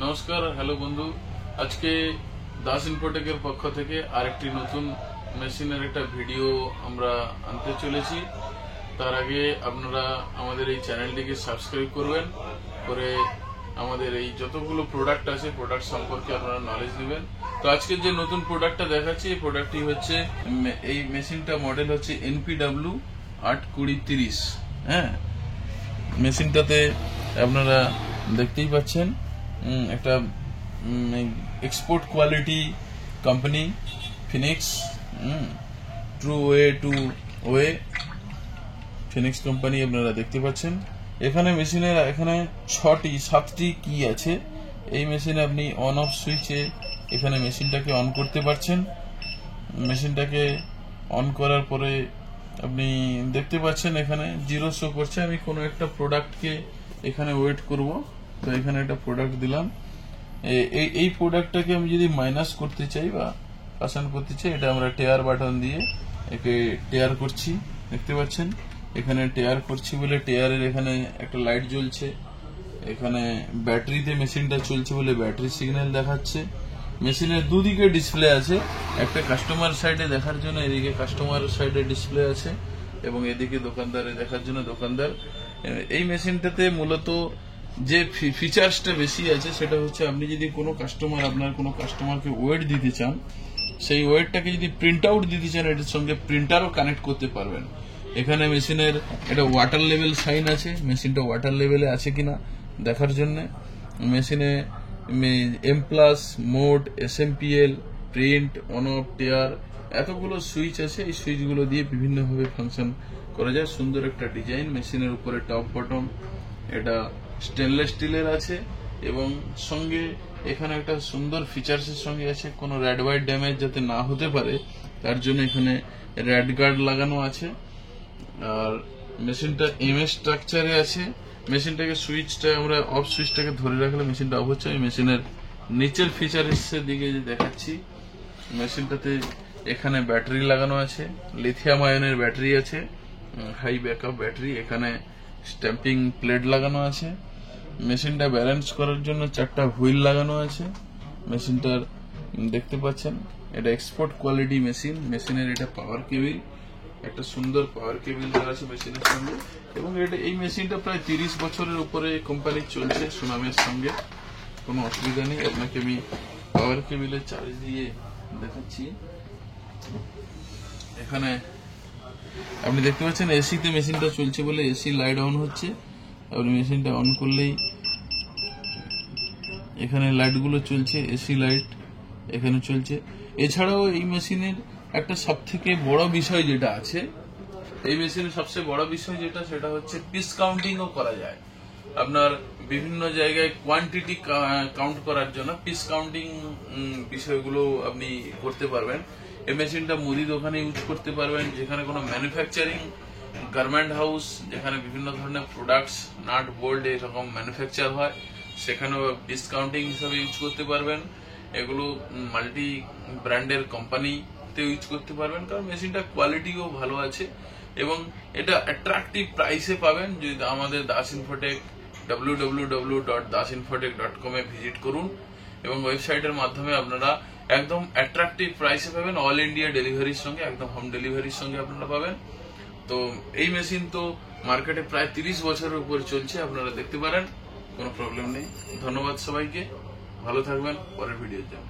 নমস্কার, হ্যালো বন্ধু। আজকে দাস ইনফোটেকের পক্ষ থেকে আরেকটি নতুন মেশিনের একটা ভিডিও আমরা আনতে চলেছি। তার আগে আপনারা আমাদের এই চ্যানেলটিকে সাবস্ক্রাইব করবেন, করে আমাদের এই যতগুলো প্রোডাক্ট আছে প্রোডাক্ট সম্পর্কে আপনারা নলেজ নেবেন। তো আজকে যে নতুন প্রোডাক্টটা দেখাচ্ছি, এই প্রোডাক্টটি হচ্ছে, এই মেশিনটা মডেল হচ্ছে NPW 82030। হ্যাঁ, মেশিনটাতে আপনারা দেখতেই পাচ্ছেন একটা export quality company Phoenix, true way to way Phoenix company আপনারা দেখতে পাচ্ছেন। এখানে মেশিনের এখানে 7টি কি আছে। এই মেশিনে আপনি অন অফ সুইচে এখানে মেশিনটাকে অন করতে পারছেন। মেশিনটাকে অন করার পরে আপনি দেখতে পাচ্ছেন এখানে 0 শো করছে। আমি কোনো একটা প্রোডাক্টকে এখানে ওয়েট করব, তো এখানে একটা প্রোডাক্ট দিলাম। এই প্রোডাক্টটাকে আমি যদি মাইনাস করতে চাই বা পাসান করতে চাই, এটা আমরা টেয়ার বাটন দিয়ে একে টেয়ার করছি। দেখতে পাচ্ছেন এখানে টেয়ার করছি বলে টেয়ারের এখানে একটা লাইট জ্বলছে। এখানে ব্যাটারিতে মেশিনটা চলছে বলে ব্যাটারি সিগন্যাল দেখাচ্ছে। মেশিনের দুদিকে ডিসপ্লে আছে, একটা কাস্টমার সাইডে দেখার জন্য এদিকে কাস্টমার সাইডে ডিসপ্লে আছে এবং এদিকে দোকানদারে দেখার জন্য দোকানদার। এই মেশিনটাতে মূলত যে ফিচার্সটা বেশি আছে সেটা হচ্ছে, আপনি যদি আপনার কোনো কাস্টমারকে ওয়েট দিতে চান, সেই ওয়েটটাকে যদি প্রিন্ট আউট দিতে চান, এটার সঙ্গে প্রিন্টারও কানেক্ট করতে পারবেন। এখানে মেশিনের একটা ওয়াটার লেভেল সাইন আছে, মেশিনটা ওয়াটার লেভেলে আছে কিনা দেখার জন্য। মেশিনে M+, mode, SMPL, print, on off, tare এতগুলো সুইচ আছে। এই সুইচগুলো দিয়ে বিভিন্নভাবে ফাংশন করা যায়। সুন্দর একটা ডিজাইন। মেশিনের উপরে টপ বটম এটা স্টেনলেস স্টিলের আছে এবং সঙ্গে এখানে একটা সুন্দর ফিচার্সের সঙ্গে আছে, কোনো রেড হোয়াইট ড্যামেজ যাতে না হতে পারে তার জন্য এখানে রেড গার্ড লাগানো আছে। আর মেশিনটা MS স্ট্রাকচারে আছে। মেশিনটাকে সুইচটা আমরা অফ সুইচটাকে ধরে রাখলে মেশিনটা অফ হচ্ছে। আমি মেশিনের নিচের ফিচার্সের দিকে যে দেখাচ্ছি, মেশিনটাতে এখানে ব্যাটারি লাগানো আছে, লিথিয়াম আয়নের ব্যাটারি আছে, হাই ব্যাকআপ ব্যাটারি। এখানে স্ট্যাম্পিং প্লেট লাগানো আছে। মেশিনটা ব্যালেন্স করার জন্য 4টা হুইল লাগানো আছে। মেশিনটার দেখতে পাচ্ছেন এটা এক্সপোর্ট কোয়ালিটি মেশিন। মেশিনের এটা পাওয়ার কেবিল, একটা সুন্দর পাওয়ার কেবিল দেওয়া আছে মেশিনের সঙ্গে। এবং এই মেশিনটা প্রায় 30 বছরের উপরে কোম্পানি চলছে সুনামের সঙ্গে, কোনো অসুবিধা নেই। আপনাকে আমি পাওয়ার কেবিলের চার্জ দিয়ে দেখাচ্ছি। এখানে আপনি দেখতে পাচ্ছেন এসিতে মেশিনটা চলছে বলে এসি লাইট অন হচ্ছে। আপনি মেশিনটা অন করলেই এখানে লাইটগুলো চলছে, এসি লাইট এখানে চলছে। এছাড়াও এই মেশিনের একটা সবথেকে বড় বিষয় যেটা আছে, এই মেশিনের সবচেয়ে বড় বিষয় যেটা, সেটা হচ্ছে পিস কাউন্টিংও করা যায়। আপনার বিভিন্ন জায়গায় কোয়ান্টিটি কাউন্ট করার জন্য পিস কাউন্টিং বিষয়গুলো আপনি করতে পারবেন। এই মেশিনটা মুদি দোকানে ইউজ করতে পারবেন, যেখানে কোনো ম্যানুফ্যাকচারিং গার্মেন্ট হাউস, যেখানে বিভিন্ন ধরনের প্রোডাক্টস, নাট বোল্ট এরকম ম্যানুফ্যাকচার হয়, সেখানেও ডিসকাউন্টিং হিসাবে ইউজ করতে পারবেন। এগুলো মাল্টি ব্র্যান্ডের কোম্পানিতে ইউজ করতে পারবেন, কারণ মেশিনটা কোয়ালিটিও ভালো আছে এবং এটা অ্যাট্রাকটিভ প্রাইসে পাবেন। যদি আমাদের Das Infotech www.dasinfotech.com a visit করুন এবং ওয়েবসাইটের মাধ্যমে আপনারা একদম অ্যাট্রাকটিভ প্রাইসে পাবেন। অল ইন্ডিয়া ডেলিভারির সঙ্গে, একদম হোম ডেলিভারির সঙ্গে আপনারা পাবেন। তো এই মেশিন তো মার্কেটে প্রায় 30 বছরের উপর চলছে, আপনারা দেখতে পারেন, কোনো প্রবলেম নেই। ধন্যবাদ সবাইকে, ভালো থাকবেন। পরের ভিডিওর জন্য।